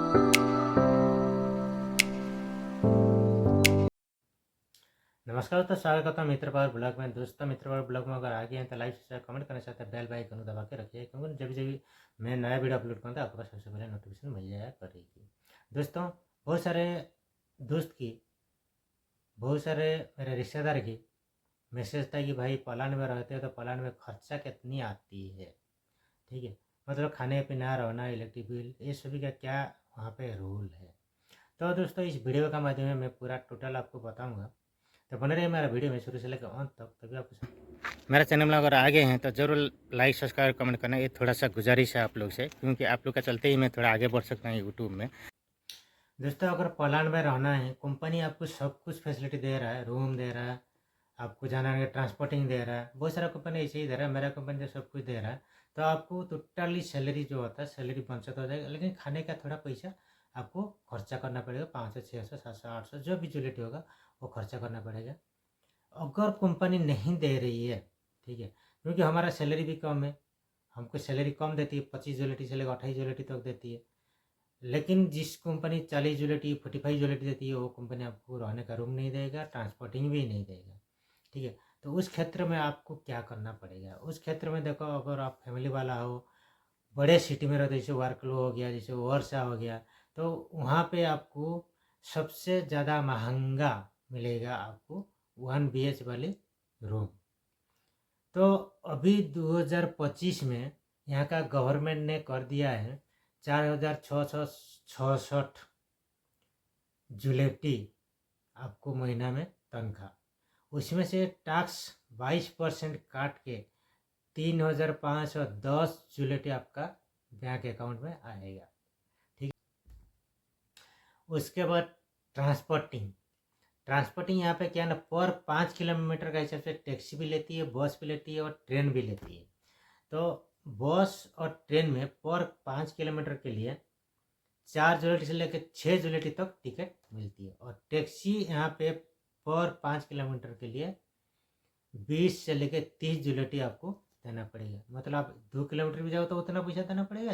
नमस्कार दोस्तों, स्वागत है मित्र पावर ब्लॉग में। दोस्तों मित्र पावर ब्लॉग में अगर आगे हैं तो लाइक शेयर कमेंट करना चाहते हैं, बेल आइकन दबा के रखिए, क्योंकि जब जब मैं नया वीडियो अपलोड करूँ तो आपको सबसे पहले नोटिफिकेशन मिल जाया करेगी। दोस्तों बहुत सारे दोस्त की, बहुत सारे मेरे रिश्तेदार की मैसेज था कि भाई पलान में रहते हो तो पलान में खर्चा कितनी आती है, ठीक है, मतलब खाने पीना, रहना, इलेक्ट्रिक बिल, ये सभी का क्या वहाँ पे रूल है। तो दोस्तों इस वीडियो का माध्यम में मैं पूरा टोटल आपको बताऊँगा, तो बने रहिए मेरा वीडियो में शुरू से लेकर अंत तक, तभी आपको मेरा चैनल में अगर आगे हैं तो ज़रूर लाइक सब्सक्राइब कमेंट करना। ये थोड़ा सा गुजारिश है आप लोग से, क्योंकि आप लोग का चलते ही मैं थोड़ा आगे बढ़ सकता हूँ यूट्यूब में। दोस्तों अगर पोलैंड में रहना है, कंपनी आपको सब कुछ फैसिलिटी दे रहा है, रूम दे रहा है, आपको जाना है, ट्रांसपोर्टिंग दे रहा है, बहुत सारा कंपनी ऐसे ही दे रहा है, मेरा कंपनी तो सब कुछ दे रहा है। तो आपको टोटली सैलरी जो होता है सैलरी 500 हो जाएगा, लेकिन खाने का थोड़ा पैसा आपको खर्चा करना पड़ेगा, 500, 600, 700, 800 जो भी जुलेटी होगा वो खर्चा करना पड़ेगा अगर कंपनी नहीं दे रही है, ठीक है, क्योंकि हमारा सैलरी भी कम है, हमको सैलरी कम देती है, 25 जुलेटी से लेकर 28 जुलेटी तक देती है। लेकिन जिस कंपनी 40 जुलेटी 45 जुलेटी देती है वो कंपनी आपको रहने का रूम नहीं देगा, ट्रांसपोर्टिंग भी नहीं देगा, ठीक है। तो उस क्षेत्र में आपको क्या करना पड़ेगा, उस क्षेत्र में देखो, अगर आप फैमिली वाला हो, बड़े सिटी में रहते, जैसे वार्कलो हो गया, जैसे वर्षा हो गया, तो वहाँ पे आपको सबसे ज़्यादा महंगा मिलेगा आपको 1 BH वाली रूम। तो अभी 2025 में यहाँ का गवर्नमेंट ने कर दिया है 4666 जुलेटी आपको महीना में तनख्वाह, उसमें से टैक्स 22% काट के 3510 जुलेटी आपका बैंक अकाउंट में आएगा, ठीक। उसके बाद ट्रांसपोर्टिंग यहाँ पे क्या ना, पर 5 किलोमीटर का हिसाब से टैक्सी भी लेती है, बस भी लेती है और ट्रेन भी लेती है। तो बस और ट्रेन में पर 5 किलोमीटर के लिए 4 जुलेटी से लेकर 6 जुलेटी तक टिकट मिलती है, और टैक्सी यहाँ पे पर 5 किलोमीटर के लिए 20 से लेकर 30 जुलेटी आपको देना पड़ेगा। मतलब आप 2 किलोमीटर भी जाओ तो उतना पैसा देना पड़ेगा,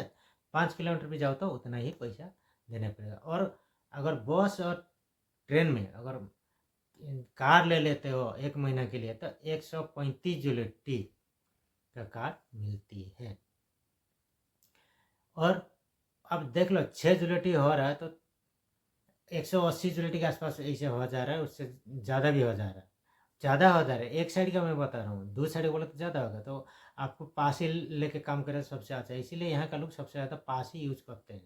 5 किलोमीटर भी जाओ तो उतना ही पैसा देना पड़ेगा। और अगर बस और ट्रेन में अगर कार ले लेते हो 1 महीना के लिए तो 135 जुलेटी का कार मिलती है। और अब देख लो 6 जुलेटी हो रहा है तो 180 जुलेटी के आसपास ऐसे हो जा रहा है, उससे ज़्यादा भी हो जा रहा है, ज़्यादा हो जा रहा है। एक साइड का मैं बता रहा हूँ, दो साइड बोले तो ज़्यादा होगा, तो आपको पास ही लेके काम करे तो सबसे अच्छा है। इसीलिए यहाँ का लोग सबसे ज़्यादा पास ही यूज करते हैं।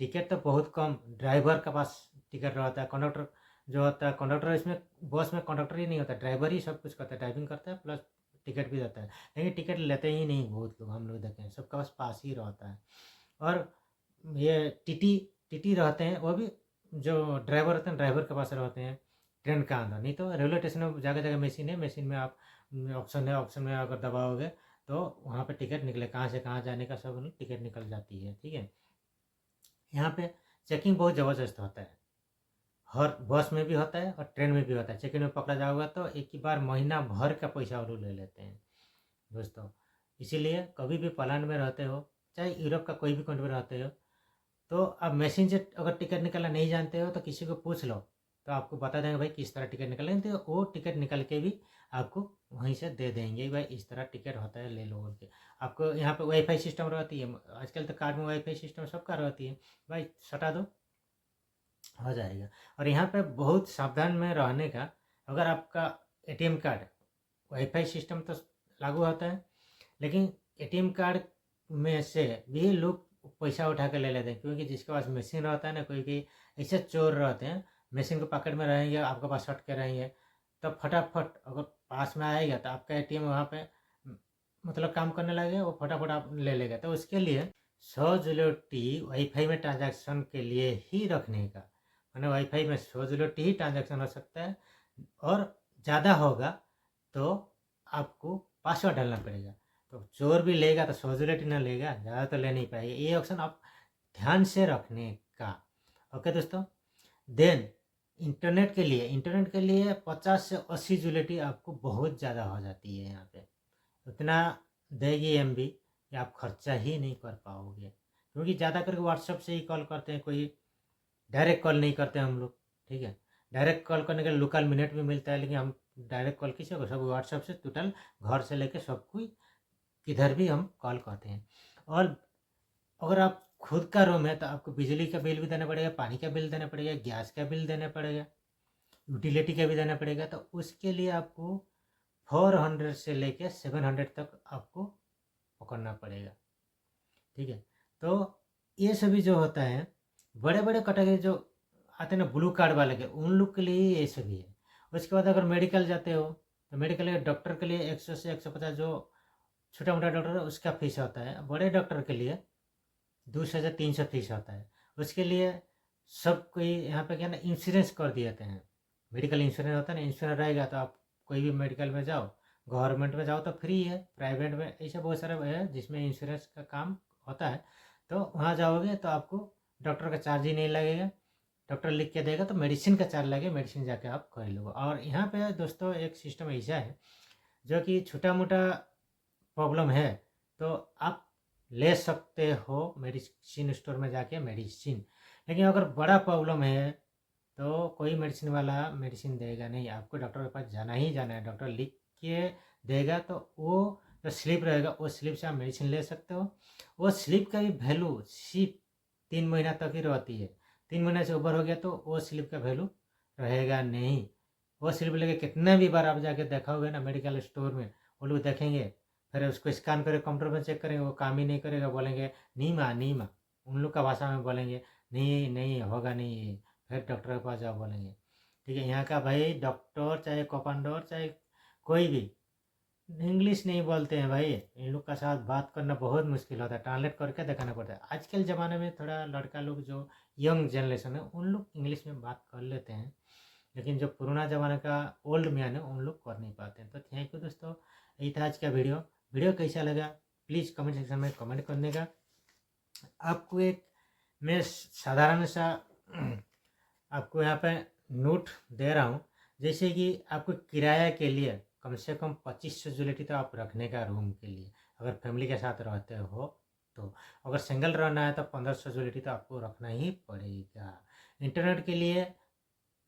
टिकट तो बहुत कम ड्राइवर के पास टिकट रहता है, कंडक्टर जो होता है, कंडक्टर इसमें बस में कंडक्टर ही नहीं होता, ड्राइवर ही सब कुछ करता है, ड्राइविंग करता है प्लस टिकट भी देता है। लेकिन टिकट लेते ही नहीं बहुत लोग, हम लोग देखे हैं, सबका पास ही रहता है। और ये टीटी टीटी रहते हैं, वो भी जो ड्राइवर रहते हैं ड्राइवर के पास रहते हैं ट्रेन का अंदर। नहीं तो रेलवे स्टेशन में जगह जगह मशीन है, मशीन में आप ऑप्शन है, ऑप्शन में अगर दबाओगे तो वहाँ पे टिकट निकले, कहाँ से कहाँ जाने का सब टिकट निकल जाती है, ठीक है। यहाँ पे चेकिंग बहुत ज़बरदस्त होता है, हर बस में भी होता है और ट्रेन में भी होता है। चेकिंग में पकड़ा जाओगा तो एक ही बार महीना भर का पैसा वो ले लेते हैं दोस्तों। इसीलिए कभी भी पोलैंड में रहते हो, चाहे यूरोप का कोई भी कंट्री में रहते हो, तो आप मशीन से अगर टिकट निकालना नहीं जानते हो तो किसी को पूछ लो, तो आपको बता देंगे भाई किस तरह टिकट निकालेंगे, तो वो टिकट निकल के भी आपको वहीं से दे देंगे, भाई इस तरह टिकट होता है, ले लो बोल के। आपको यहाँ पे वाईफाई सिस्टम रहती है, आजकल तो कार्ड में वाईफाई सिस्टम सबका रहती है, भाई सटा दो हो जाएगा। और यहाँ पे बहुत सावधान में रहने का, अगर आपका एटीएम कार्ड, वाईफाई सिस्टम तो लागू होता है, लेकिन एटीएम कार्ड में से भी लोग पैसा उठा के ले लेते हैं, क्योंकि जिसके पास मशीन रहता है ना, कोई कोई ऐसे चोर रहते हैं, मशीन को पॉकेट में रहेंगे, आपके पास सट के रहेंगे, तो फटाफट अगर पास में आएगा तो आपका एटीएम वहाँ पे मतलब काम करने लगेगा, वो फटाफट आप ले लेगा। तो उसके लिए 100 जुलेटी वाईफाई में ट्रांजैक्शन के लिए ही रखने का, मैंने वाईफाई में 100 जुलेटी ही ट्रांजैक्शन हो सकता है, और ज़्यादा होगा तो आपको पासवर्ड डालना पड़ेगा। तो चोर भी लेगा तो 100 जुलेटी ना लेगा, ज़्यादा तो ले नहीं पाएगा। ये ऑप्शन आप ध्यान से रखने का। ओके दोस्तों, देन इंटरनेट के लिए 50 से 80 जुलेटी आपको बहुत ज़्यादा हो जाती है यहाँ पे, उतना देगी एमबी कि आप खर्चा ही नहीं कर पाओगे, क्योंकि ज़्यादा करके व्हाट्सएप से ही कॉल करते हैं, कोई डायरेक्ट कॉल नहीं करते हम लोग, ठीक है। डायरेक्ट कॉल करने के लिए लोकल मिनट भी मिलता है, लेकिन हम डायरेक्ट कॉल किसी को, सब व्हाट्सएप से टोटल घर से लेके सब कोई किधर भी हम कॉल करते हैं। और अगर आप खुद का रूम है तो आपको बिजली का बिल भी देना पड़ेगा, पानी का बिल देना पड़ेगा, गैस का बिल देना पड़ेगा, यूटिलिटी का भी देना पड़ेगा। तो उसके लिए आपको 400 से लेके 700 तक आपको पकड़ना पड़ेगा, ठीक है। तो ये सभी जो होता है, बड़े बड़े कैटेगरी जो आते हैं ना ब्लू कार्ड वाले के, उन लोग के लिए ये सभी है। उसके बाद अगर मेडिकल जाते हो तो मेडिकल डॉक्टर के लिए 100 से 150 जो छोटा मोटा डॉक्टर है उसका फीस होता है। बड़े डॉक्टर के लिए 200 से 300 फीस होता है। उसके लिए सब कोई यहाँ पे क्या ना इंश्योरेंस कर दिए जाते हैं। मेडिकल इंश्योरेंस होता है ना, इंश्योरेंस रहेगा तो आप कोई भी मेडिकल में जाओ, गवर्नमेंट में जाओ तो फ्री है, प्राइवेट में ऐसे बहुत सारे है जिसमें इंश्योरेंस का काम होता है। तो वहाँ जाओगे तो आपको डॉक्टर का चार्ज ही नहीं लगेगा, डॉक्टर लिख के देगा तो मेडिसिन का चार्ज लगेगा, मेडिसिन जाके आप कर लोगे। और यहाँ पे दोस्तों एक सिस्टम ऐसा है जो कि छोटा मोटा प्रॉब्लम है तो आप ले सकते हो मेडिसिन स्टोर में जाके मेडिसिन, लेकिन अगर बड़ा प्रॉब्लम है तो कोई मेडिसिन वाला मेडिसिन देगा नहीं, आपको डॉक्टर के पास जाना ही जाना है। डॉक्टर लिख के देगा तो वो जो स्लिप रहेगा वो स्लिप से आप मेडिसिन ले सकते हो। वो स्लिप का भी वैल्यू सिर्फ 3 महीना तक ही रहती है। 3 महीने से ऊपर हो गया तो वो स्लिप का वैल्यू रहेगा नहीं। वो स्लिप लेके कितने भी बार आप जाके देखाओगे ना मेडिकल स्टोर में, वो लोग देखेंगे, फिर उसको स्कैन करके कंप्यूटर में चेक करेंगे, वो काम ही नहीं करेगा, बोलेंगे नीमा नीमा, उन लोग का भाषा में बोलेंगे नहीं नहीं होगा नहीं, फिर डॉक्टर के पास जाओ बोलेंगे, ठीक है। यहाँ का भाई डॉक्टर चाहे कंपाउंडर चाहे कोई भी इंग्लिश नहीं बोलते हैं भाई, इन लोग का साथ बात करना बहुत मुश्किल होता है, ट्रांसलेट करके दिखाना पड़ता है। आजकल ज़माने में थोड़ा लड़का लोग जो यंग जनरेशन है उन लोग इंग्लिश में बात कर लेते हैं, लेकिन जो पुराना ज़माने का ओल्ड मैन है उन लोग कर नहीं पाते हैं। तो थैंक यू दोस्तों, यही था आज का वीडियो कैसा लगा प्लीज़ कमेंट सेक्शन में कमेंट करने का। आपको एक मैं साधारण सा आपको यहाँ पे नोट दे रहा हूँ, जैसे कि आपको किराया के लिए कम से कम 2500 जुलेटी तो आप रखने का रूम के लिए, अगर फैमिली के साथ रहते हो तो। अगर सिंगल रहना है तो 1500 जुलेटी तो आपको रखना ही पड़ेगा। इंटरनेट के लिए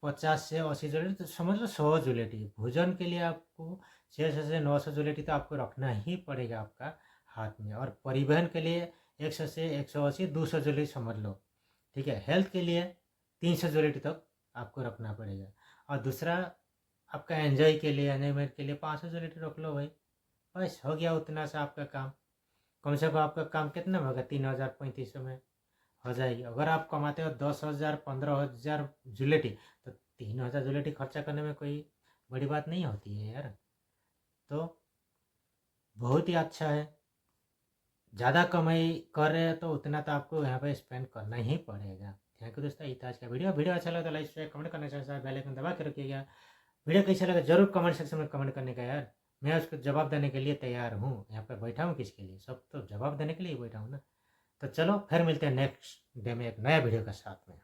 50 से 80 जुलेटी, तो समझ लो 100 जुलेटी। भोजन के लिए आपको 600 से 900 जुलेटी तो आपको रखना ही पड़ेगा आपका हाथ में। और परिवहन के लिए 100 से 180 200 जुलेटी समझ लो, ठीक है। हेल्थ के लिए 300 जुलेटी तक आपको रखना पड़ेगा। और दूसरा आपका एंजॉय के लिए एंजॉयमेंट के लिए 500 जुलेटी रख लो भाई, बस हो गया उतना सा आपका काम। कम से कम आपका काम कितना में होगा, 3000 3500 में हो जाएगी। अगर आप कमाते हो 10,000 15,000 जुलेटी तो 3000 जुलेटी खर्चा करने में कोई बड़ी बात नहीं होती है यार। तो बहुत ही अच्छा है, ज़्यादा कमाई कर रहे हैं तो उतना तो आपको यहाँ पे स्पेंड करना ही पड़ेगा। थैंक यू दोस्तों, ये था आज का वीडियो अच्छा लगा तो लाइक शेयर कमेंट करना चाहिए, बेल आइकन दबा के रखिएगा। वीडियो कैसा लगा जरूर कमेंट सेक्शन में कमेंट करने का यार, मैं उसको जवाब देने के लिए तैयार हूँ। यहाँ पे बैठा हूँ किसके लिए, सब तो जवाब देने के लिए बैठा हूँ ना। तो चलो फिर मिलते हैं नेक्स्ट डे में एक नया वीडियो के साथ में।